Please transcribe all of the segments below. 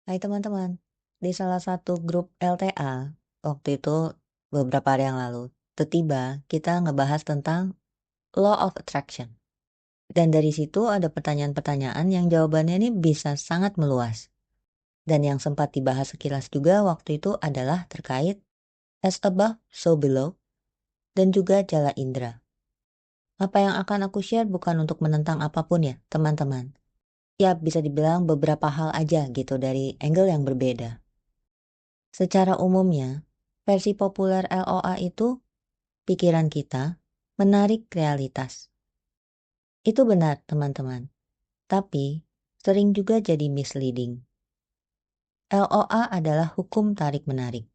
Hai teman-teman, di salah satu grup LTA, waktu itu beberapa hari yang lalu, tiba-tiba kita ngebahas tentang Law of Attraction. Dan dari situ ada pertanyaan-pertanyaan yang jawabannya ini bisa sangat meluas. Dan yang sempat dibahas sekilas juga waktu itu adalah terkait as above, so below, dan juga jala indera. Apa yang akan aku share bukan untuk menentang apapun ya, teman-teman. Ya, bisa dibilang beberapa hal aja gitu dari angle yang berbeda. Secara umumnya, versi populer LOA itu pikiran kita menarik realitas. Itu benar, teman-teman. Tapi sering juga jadi misleading. LOA adalah hukum tarik-menarik.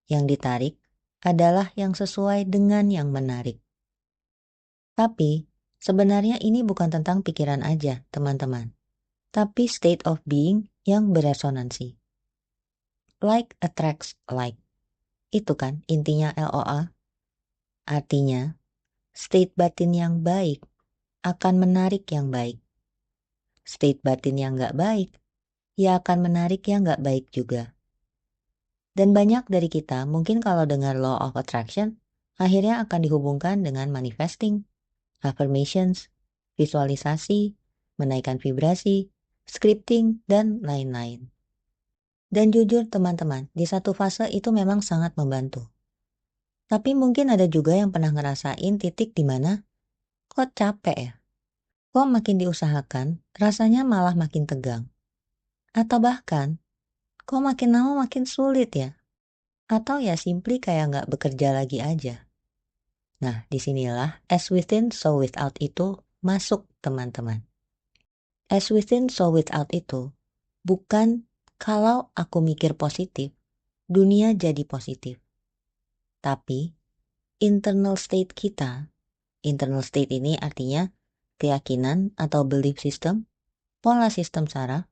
Yang ditarik adalah yang sesuai dengan yang menarik. Tapi sebenarnya ini bukan tentang pikiran aja, teman-teman. Tapi state of being yang beresonansi. Like attracts like. Itu kan intinya LOA. Artinya, state batin yang baik akan menarik yang baik. State batin yang gak baik, ya akan menarik yang gak baik juga. Dan banyak dari kita mungkin kalau dengar law of attraction, akhirnya akan dihubungkan dengan manifesting, affirmations, visualisasi, menaikkan vibrasi, scripting, dan lain-lain. Dan jujur teman-teman, di satu fase itu memang sangat membantu. Tapi mungkin ada juga yang pernah ngerasain titik di mana kok capek ya? Kok makin diusahakan, rasanya malah makin tegang. Atau bahkan, kok makin lama makin sulit ya? Atau ya simply kayak nggak bekerja lagi aja. Nah, disinilah as within so without itu masuk teman-teman. As within so without itu bukan kalau aku mikir positif, dunia jadi positif. Tapi internal state kita, internal state ini artinya keyakinan atau belief system, pola sistem saraf,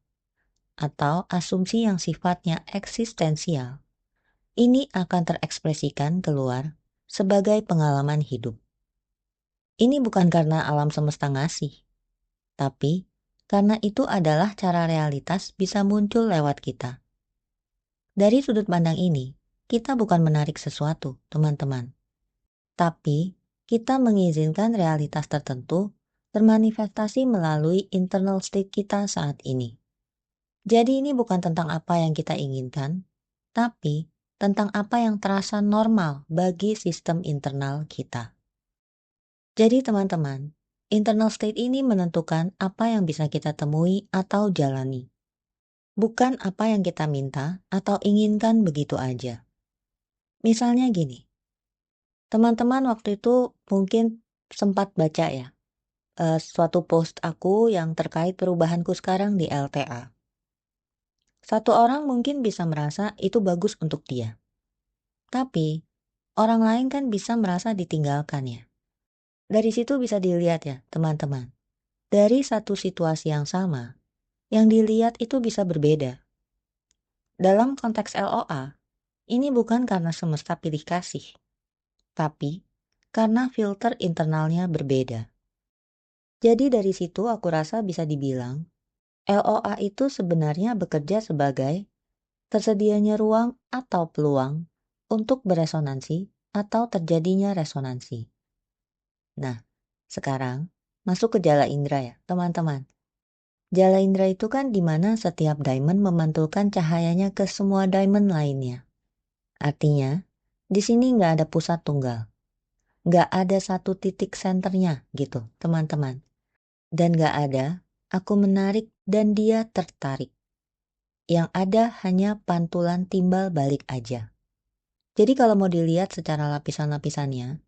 atau asumsi yang sifatnya eksistensial, ini akan terekspresikan keluar sebagai pengalaman hidup. Ini bukan karena alam semesta ngasih, tapi karena itu adalah cara realitas bisa muncul lewat kita. Dari sudut pandang ini, kita bukan menarik sesuatu, teman-teman. Tapi kita mengizinkan realitas tertentu termanifestasi melalui internal state kita saat ini. Jadi ini bukan tentang apa yang kita inginkan, tapi tentang apa yang terasa normal bagi sistem internal kita. Jadi teman-teman, internal state ini menentukan apa yang bisa kita temui atau jalani. Bukan apa yang kita minta atau inginkan begitu aja. Misalnya gini, teman-teman waktu itu mungkin sempat baca ya, suatu post aku yang terkait perubahanku sekarang di LTA. Satu orang mungkin bisa merasa itu bagus untuk dia. Tapi, orang lain kan bisa merasa ditinggalkan ya. Dari situ bisa dilihat ya, teman-teman. Dari satu situasi yang sama, yang dilihat itu bisa berbeda. Dalam konteks LOA, ini bukan karena semesta pilih kasih, tapi karena filter internalnya berbeda. Jadi dari situ aku rasa bisa dibilang, LOA itu sebenarnya bekerja sebagai tersedianya ruang atau peluang untuk beresonansi atau terjadinya resonansi. Nah, sekarang masuk ke jala indera ya, teman-teman. Jala indera itu kan di mana setiap diamond memantulkan cahayanya ke semua diamond lainnya. Artinya, di sini nggak ada pusat tunggal. Nggak ada satu titik senternya gitu, teman-teman. Dan nggak ada, aku menarik dan dia tertarik. Yang ada hanya pantulan timbal balik aja. Jadi kalau mau dilihat secara lapisan-lapisannya,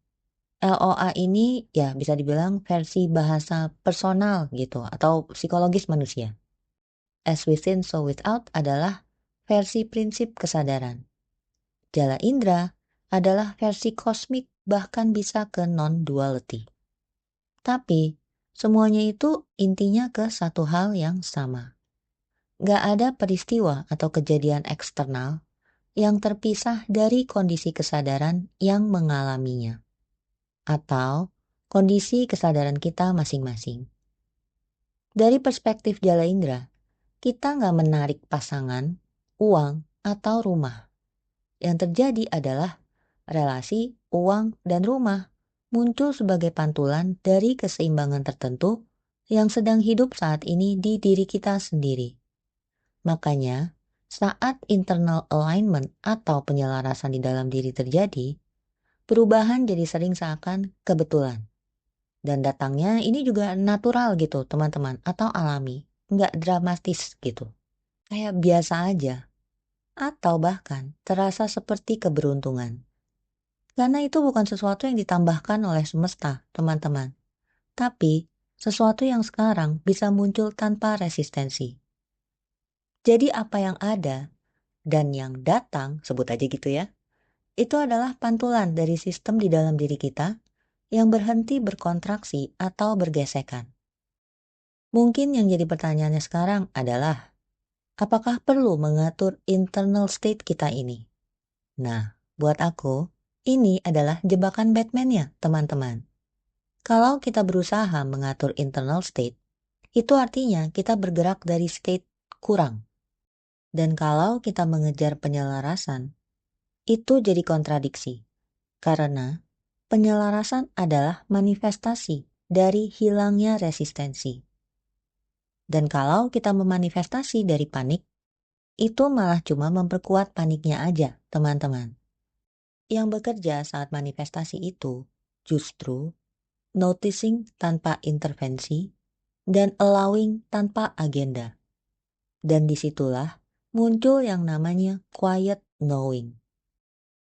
LOA ini ya bisa dibilang versi bahasa personal gitu atau psikologis manusia. As within so without adalah versi prinsip kesadaran. Jala indera adalah versi kosmik bahkan bisa ke non-duality. Tapi semuanya itu intinya ke satu hal yang sama. Gak ada peristiwa atau kejadian eksternal yang terpisah dari kondisi kesadaran yang mengalaminya. Atau kondisi kesadaran kita masing-masing. Dari perspektif jala indera, kita nggak menarik pasangan, uang, atau rumah. Yang terjadi adalah relasi uang dan rumah muncul sebagai pantulan dari keseimbangan tertentu yang sedang hidup saat ini di diri kita sendiri. Makanya, saat internal alignment atau penyelarasan di dalam diri terjadi, perubahan jadi sering seakan kebetulan. Dan datangnya ini juga natural gitu teman-teman, atau alami, nggak dramatis gitu. Kayak biasa aja, atau bahkan terasa seperti keberuntungan. Karena itu bukan sesuatu yang ditambahkan oleh semesta, teman-teman. Tapi, sesuatu yang sekarang bisa muncul tanpa resistensi. Jadi apa yang ada dan yang datang, sebut aja gitu ya, itu adalah pantulan dari sistem di dalam diri kita yang berhenti berkontraksi atau bergesekan. Mungkin yang jadi pertanyaannya sekarang adalah, apakah perlu mengatur internal state kita ini? Nah, buat aku, ini adalah jebakan Batman ya, teman-teman. Kalau kita berusaha mengatur internal state, itu artinya kita bergerak dari state kurang. Dan kalau kita mengejar penyelarasan, itu jadi kontradiksi. Karena penyelarasan adalah manifestasi dari hilangnya resistensi. Dan kalau kita memanifestasi dari panik, itu malah cuma memperkuat paniknya aja, teman-teman. Yang bekerja saat manifestasi itu justru noticing tanpa intervensi dan allowing tanpa agenda. Dan disitulah muncul yang namanya quiet knowing.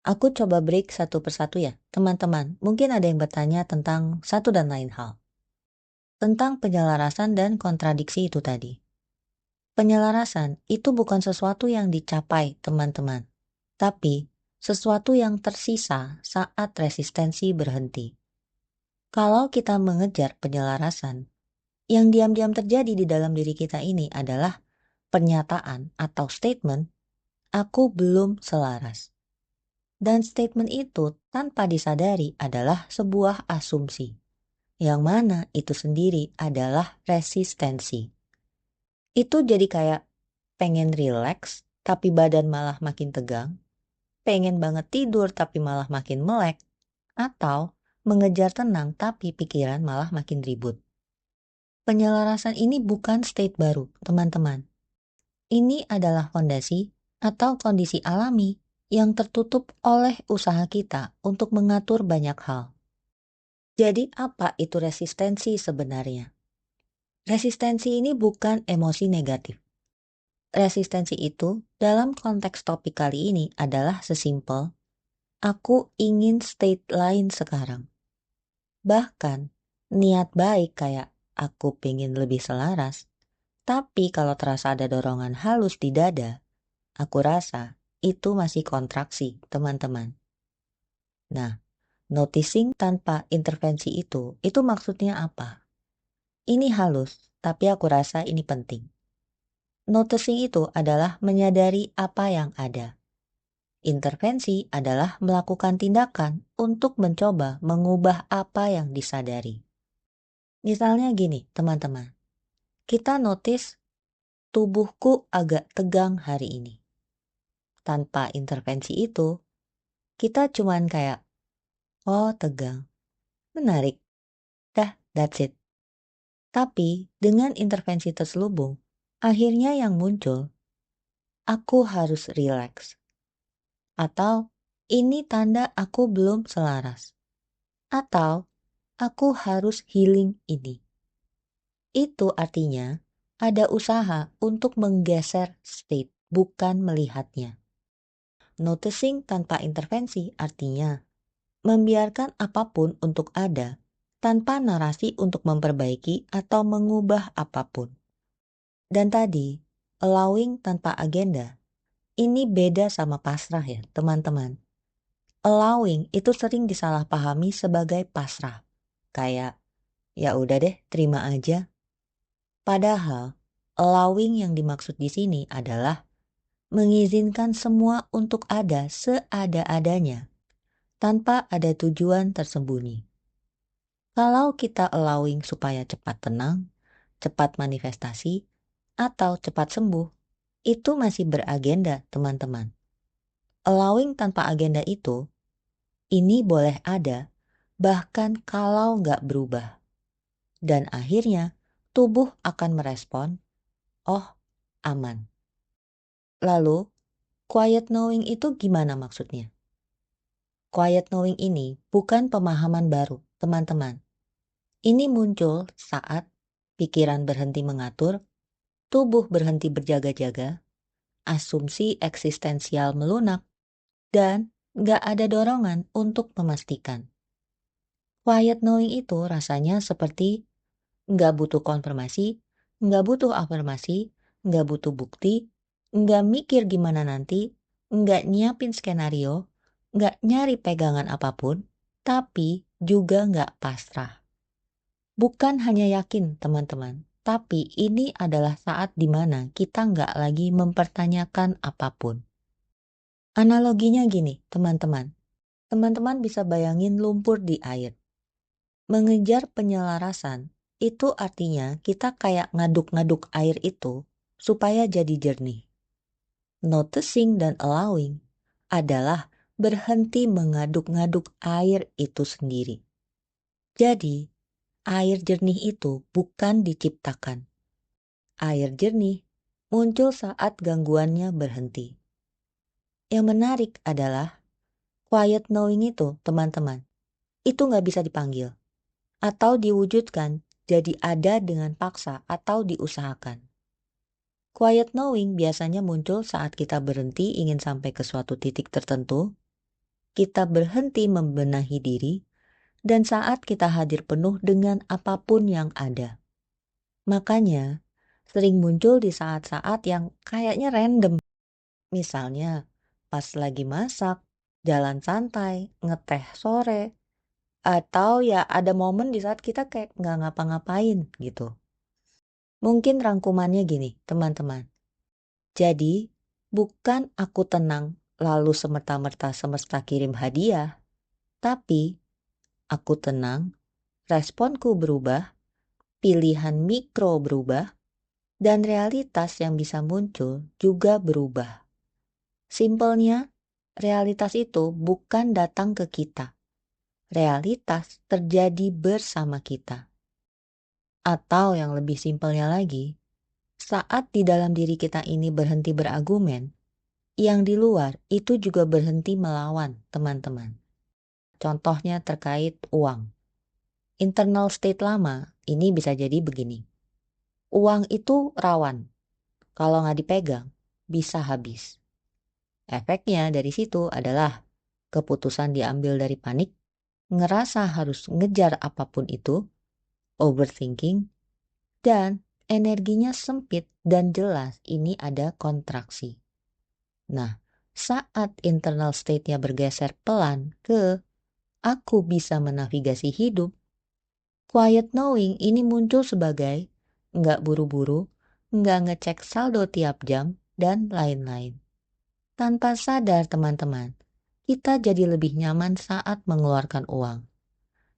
Aku coba break satu persatu ya, teman-teman. Mungkin ada yang bertanya tentang satu dan lain hal. Tentang penyelarasan dan kontradiksi itu tadi. Penyelarasan itu bukan sesuatu yang dicapai, teman-teman. Tapi sesuatu yang tersisa saat resistensi berhenti. Kalau kita mengejar penyelarasan, yang diam-diam terjadi di dalam diri kita ini adalah pernyataan atau statement, aku belum selaras. Dan statement itu tanpa disadari adalah sebuah asumsi, yang mana itu sendiri adalah resistensi. Itu jadi kayak pengen relax, tapi badan malah makin tegang, pengen banget tidur tapi malah makin melek, atau mengejar tenang tapi pikiran malah makin ribut. Penyelarasan ini bukan state baru, teman-teman. Ini adalah fondasi atau kondisi alami yang tertutup oleh usaha kita untuk mengatur banyak hal. Jadi apa itu resistensi sebenarnya? Resistensi ini bukan emosi negatif. Resistensi itu dalam konteks topik kali ini adalah sesimpel, aku ingin state lain sekarang. Bahkan niat baik kayak aku pengen lebih selaras, tapi kalau terasa ada dorongan halus di dada, aku rasa itu masih kontraksi, teman-teman. Nah, noticing tanpa intervensi itu maksudnya apa? Ini halus, tapi aku rasa ini penting. Noticing itu adalah menyadari apa yang ada. Intervensi adalah melakukan tindakan untuk mencoba mengubah apa yang disadari. Misalnya gini, teman-teman. Kita notice tubuhku agak tegang hari ini. Tanpa intervensi itu, kita cuman kayak, oh tegang, menarik, dah that's it. Tapi dengan intervensi terselubung, akhirnya yang muncul, aku harus relax. Atau ini tanda aku belum selaras. Atau aku harus healing ini. Itu artinya ada usaha untuk menggeser state, bukan melihatnya. Noticing tanpa intervensi artinya membiarkan apapun untuk ada tanpa narasi untuk memperbaiki atau mengubah apapun. Dan tadi, allowing tanpa agenda, ini beda sama pasrah ya teman-teman. Allowing itu sering disalahpahami sebagai pasrah. Kayak, ya udah deh terima aja. Padahal, allowing yang dimaksud di sini adalah mengizinkan semua untuk ada seada-adanya, tanpa ada tujuan tersembunyi. Kalau kita allowing supaya cepat tenang, cepat manifestasi, atau cepat sembuh, itu masih beragenda, teman-teman. Allowing tanpa agenda itu, ini boleh ada, bahkan kalau nggak berubah. Dan akhirnya, tubuh akan merespon, oh, aman. Lalu, quiet knowing itu gimana maksudnya? Quiet knowing ini bukan pemahaman baru, teman-teman. Ini muncul saat pikiran berhenti mengatur, tubuh berhenti berjaga-jaga, asumsi eksistensial melunak, dan nggak ada dorongan untuk memastikan. Quiet knowing itu rasanya seperti nggak butuh konfirmasi, nggak butuh afirmasi, nggak butuh bukti, nggak mikir gimana nanti, nggak nyiapin skenario, nggak nyari pegangan apapun, tapi juga nggak pasrah. Bukan hanya yakin, teman-teman, tapi ini adalah saat dimana kita nggak lagi mempertanyakan apapun. Analoginya gini, teman-teman. Teman-teman bisa bayangin lumpur di air. Mengejar penyelarasan, itu artinya kita kayak ngaduk-ngaduk air itu supaya jadi jernih. Noticing dan allowing adalah berhenti mengaduk-ngaduk air itu sendiri. Jadi, air jernih itu bukan diciptakan. Air jernih muncul saat gangguannya berhenti. Yang menarik adalah quiet knowing itu, teman-teman, itu nggak bisa dipanggil atau diwujudkan jadi ada dengan paksa atau diusahakan. Quiet knowing biasanya muncul saat kita berhenti ingin sampai ke suatu titik tertentu, kita berhenti membenahi diri, dan saat kita hadir penuh dengan apapun yang ada. Makanya, sering muncul di saat-saat yang kayaknya random. Misalnya, pas lagi masak, jalan santai, ngeteh sore, atau ya ada momen di saat kita kayak nggak ngapa-ngapain gitu. Mungkin rangkumannya gini, teman-teman. Jadi, bukan aku tenang lalu semerta-merta semesta kirim hadiah, tapi aku tenang, responku berubah, pilihan mikro berubah, dan realitas yang bisa muncul juga berubah. Simpelnya, realitas itu bukan datang ke kita. Realitas terjadi bersama kita. Atau yang lebih simpelnya lagi, saat di dalam diri kita ini berhenti berargumen, yang di luar itu juga berhenti melawan, teman-teman. Contohnya terkait uang. Internal state lama ini bisa jadi begini. Uang itu rawan. Kalau nggak dipegang, bisa habis. Efeknya dari situ adalah keputusan diambil dari panik, ngerasa harus ngejar apapun itu, overthinking, dan energinya sempit dan jelas ini ada kontraksi. Nah, saat internal state-nya bergeser pelan ke aku bisa menavigasi hidup, quiet knowing ini muncul sebagai nggak buru-buru, nggak ngecek saldo tiap jam, dan lain-lain. Tanpa sadar teman-teman, kita jadi lebih nyaman saat mengeluarkan uang.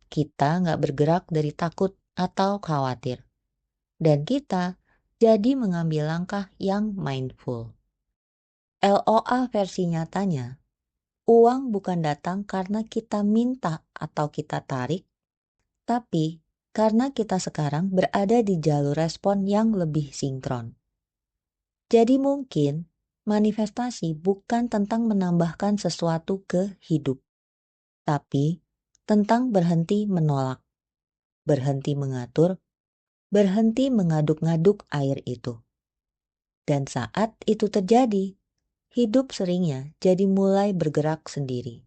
Kita nggak bergerak dari takut atau khawatir. Dan kita jadi mengambil langkah yang mindful. LOA versi nyatanya, uang bukan datang karena kita minta atau kita tarik, tapi karena kita sekarang berada di jalur respon yang lebih sinkron. Jadi mungkin manifestasi bukan tentang menambahkan sesuatu ke hidup, tapi tentang berhenti menolak, berhenti mengatur, berhenti mengaduk-ngaduk air itu. Dan saat itu terjadi, hidup seringnya jadi mulai bergerak sendiri.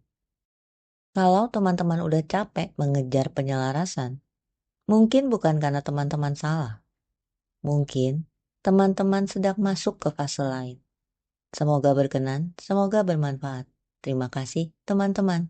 Kalau teman-teman udah capek mengejar penyelarasan, mungkin bukan karena teman-teman salah. Mungkin teman-teman sedang masuk ke fase lain. Semoga berkenan, semoga bermanfaat. Terima kasih teman-teman.